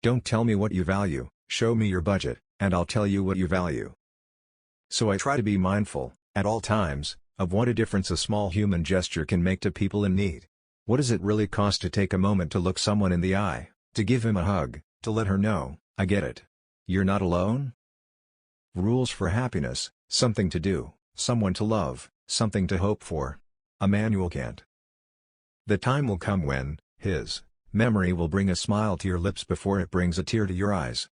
Don't tell me what you value, show me your budget, and I'll tell you what you value. So I try to be mindful, at all times, of what a difference a small human gesture can make to people in need. What does it really cost to take a moment to look someone in the eye, to give him a hug, to let her know, I get it. You're not alone? Rules for happiness, something to do, someone to love, something to hope for. Immanuel Kant. The time will come when, his memory will bring a smile to your lips before it brings a tear to your eyes.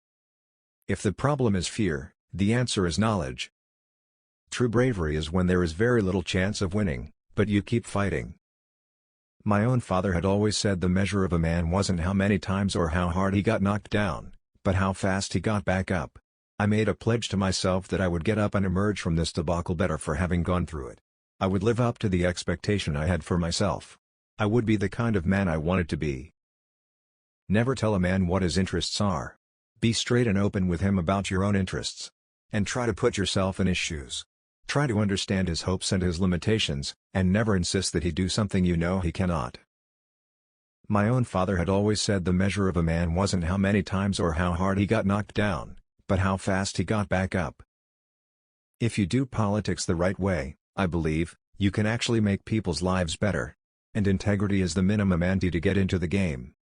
If the problem is fear, the answer is knowledge. True bravery is when there is very little chance of winning, but you keep fighting. My own father had always said the measure of a man wasn't how many times or how hard he got knocked down, but how fast he got back up. I made a pledge to myself that I would get up and emerge from this debacle better for having gone through it. I would live up to the expectation I had for myself. I would be the kind of man I wanted to be. Never tell a man what his interests are. Be straight and open with him about your own interests. And try to put yourself in his shoes. Try to understand his hopes and his limitations, and never insist that he do something you know he cannot. My own father had always said the measure of a man wasn't how many times or how hard he got knocked down, but how fast he got back up. If you do politics the right way, I believe, you can actually make people's lives better. And integrity is the minimum ante to get into the game.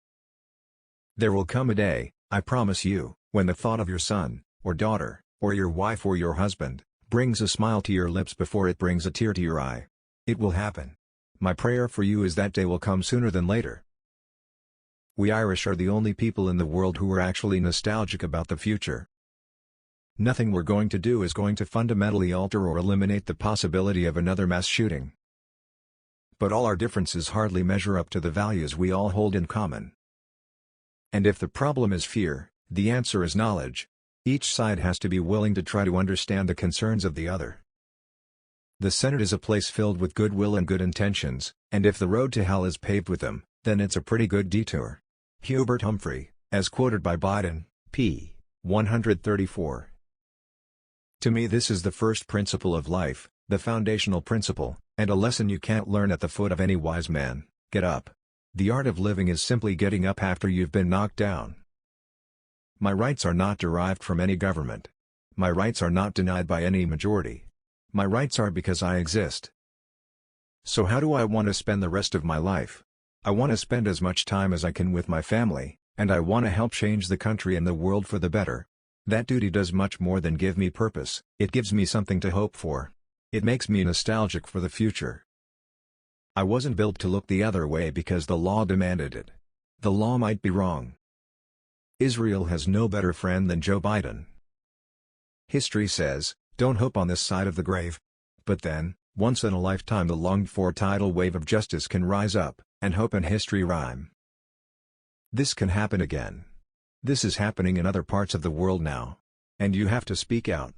There will come a day, I promise you, when the thought of your son, or daughter, or your wife or your husband, brings a smile to your lips before it brings a tear to your eye. It will happen. My prayer for you is that day will come sooner than later. We Irish are the only people in the world who are actually nostalgic about the future. Nothing we're going to do is going to fundamentally alter or eliminate the possibility of another mass shooting. But all our differences hardly measure up to the values we all hold in common. And if the problem is fear, the answer is knowledge. Each side has to be willing to try to understand the concerns of the other. The Senate is a place filled with goodwill and good intentions, and if the road to hell is paved with them, then it's a pretty good detour. Hubert Humphrey, as quoted by Biden, p. 134. To me this is the first principle of life, the foundational principle, and a lesson you can't learn at the foot of any wise man: get up. The art of living is simply getting up after you've been knocked down. My rights are not derived from any government. My rights are not denied by any majority. My rights are because I exist. So how do I want to spend the rest of my life? I want to spend as much time as I can with my family, and I want to help change the country and the world for the better. That duty does much more than give me purpose, it gives me something to hope for. It makes me nostalgic for the future. I wasn't built to look the other way because the law demanded it. The law might be wrong. Israel has no better friend than Joe Biden. History says, don't hope on this side of the grave. But then, once in a lifetime the longed-for tidal wave of justice can rise up, and hope and history rhyme. This can happen again. This is happening in other parts of the world now. And you have to speak out.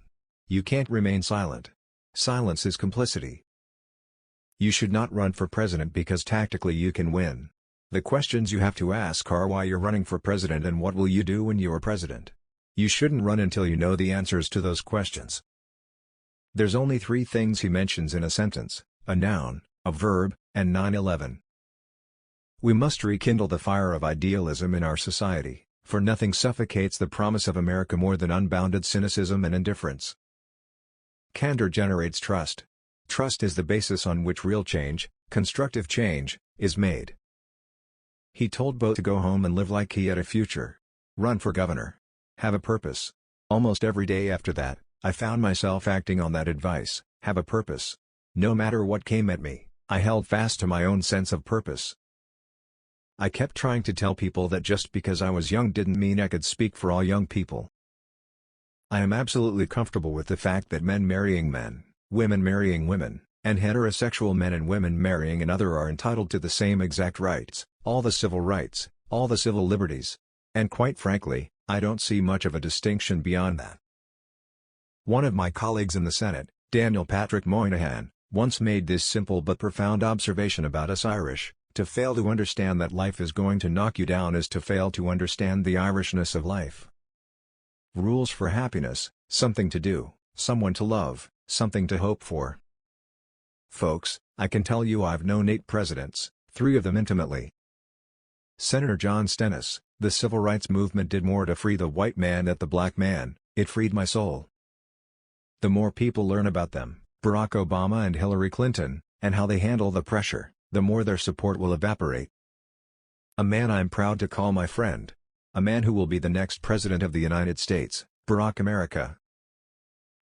You can't remain silent. Silence is complicity. You should not run for president because tactically you can win. The questions you have to ask are why you're running for president and what will you do when you're president. You shouldn't run until you know the answers to those questions. There's only 3 things he mentions in a sentence: a noun, a verb, and 9/11. We must rekindle the fire of idealism in our society, for nothing suffocates the promise of America more than unbounded cynicism and indifference. Candor generates trust. Trust is the basis on which real change, constructive change, is made. He told Bo to go home and live like he had a future. Run for governor. Have a purpose. Almost every day after that, I found myself acting on that advice: have a purpose. No matter what came at me, I held fast to my own sense of purpose. I kept trying to tell people that just because I was young didn't mean I could speak for all young people. I am absolutely comfortable with the fact that men marrying men, women marrying women, and heterosexual men and women marrying another are entitled to the same exact rights, all the civil rights, all the civil liberties. And quite frankly, I don't see much of a distinction beyond that. One of my colleagues in the Senate, Daniel Patrick Moynihan, once made this simple but profound observation about us Irish: to fail to understand that life is going to knock you down is to fail to understand the Irishness of life. Rules for happiness: something to do, someone to love, something to hope for. Folks, I can tell you I've known 8 presidents, 3 of them intimately. Senator John Stennis, The civil rights movement did more to free the white man than the black man, it freed my soul. The more people learn about them, Barack Obama and Hillary Clinton, and how they handle the pressure, the more their support will evaporate. A man I'm proud to call my friend. A man who will be the next President of the United States, Barack America.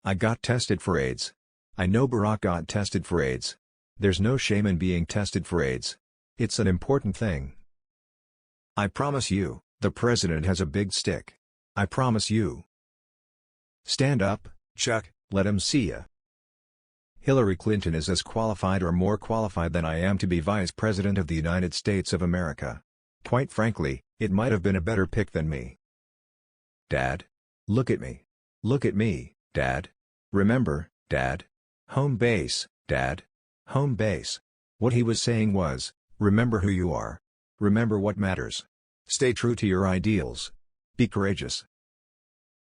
I got tested for AIDS. I know Barack got tested for AIDS. There's no shame in being tested for AIDS. It's an important thing. I promise you, the President has a big stick. I promise you. Stand up, Chuck, let him see ya. Hillary Clinton is as qualified or more qualified than I am to be Vice President of the United States of America. Quite frankly, it might have been a better pick than me. Dad? Look at me. Look at me, Dad. Remember, Dad? Home base, Dad. Home base. What he was saying was, remember who you are. Remember what matters. Stay true to your ideals. Be courageous.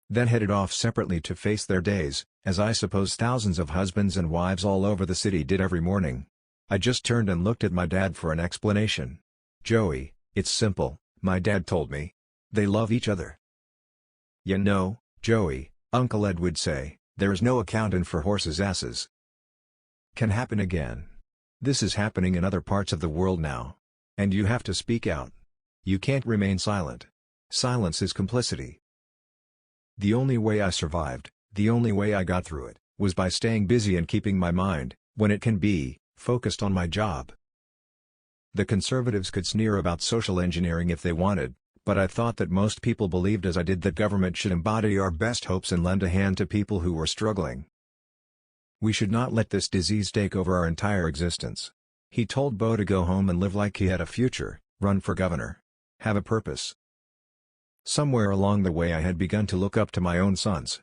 Then headed off separately to face their days, as I suppose thousands of husbands and wives all over the city did every morning. I just turned and looked at my dad for an explanation. Joey, it's simple, my dad told me. They love each other. You know, Joey, Uncle Ed would say, there's no accounting for horses' asses. Can happen again. This is happening in other parts of the world now. And you have to speak out. You can't remain silent. Silence is complicity. The only way I survived, the only way I got through it, was by staying busy and keeping my mind, when it can be, focused on my job. The conservatives could sneer about social engineering if they wanted, but I thought that most people believed as I did that government should embody our best hopes and lend a hand to people who were struggling. We should not let this disease take over our entire existence. He told Bo to go home and live like he had a future, run for governor. Have a purpose. Somewhere along the way I had begun to look up to my own sons.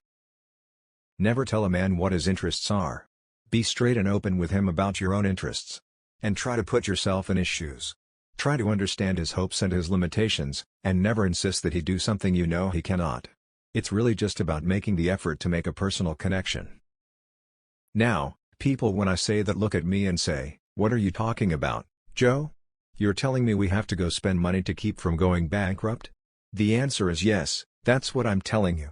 Never tell a man what his interests are. Be straight and open with him about your own interests. And try to put yourself in his shoes. Try to understand his hopes and his limitations, and never insist that he do something you know he cannot. It's really just about making the effort to make a personal connection. Now, people when I say that look at me and say, "What are you talking about, Joe? You're telling me we have to go spend money to keep from going bankrupt?" The answer is yes, that's what I'm telling you.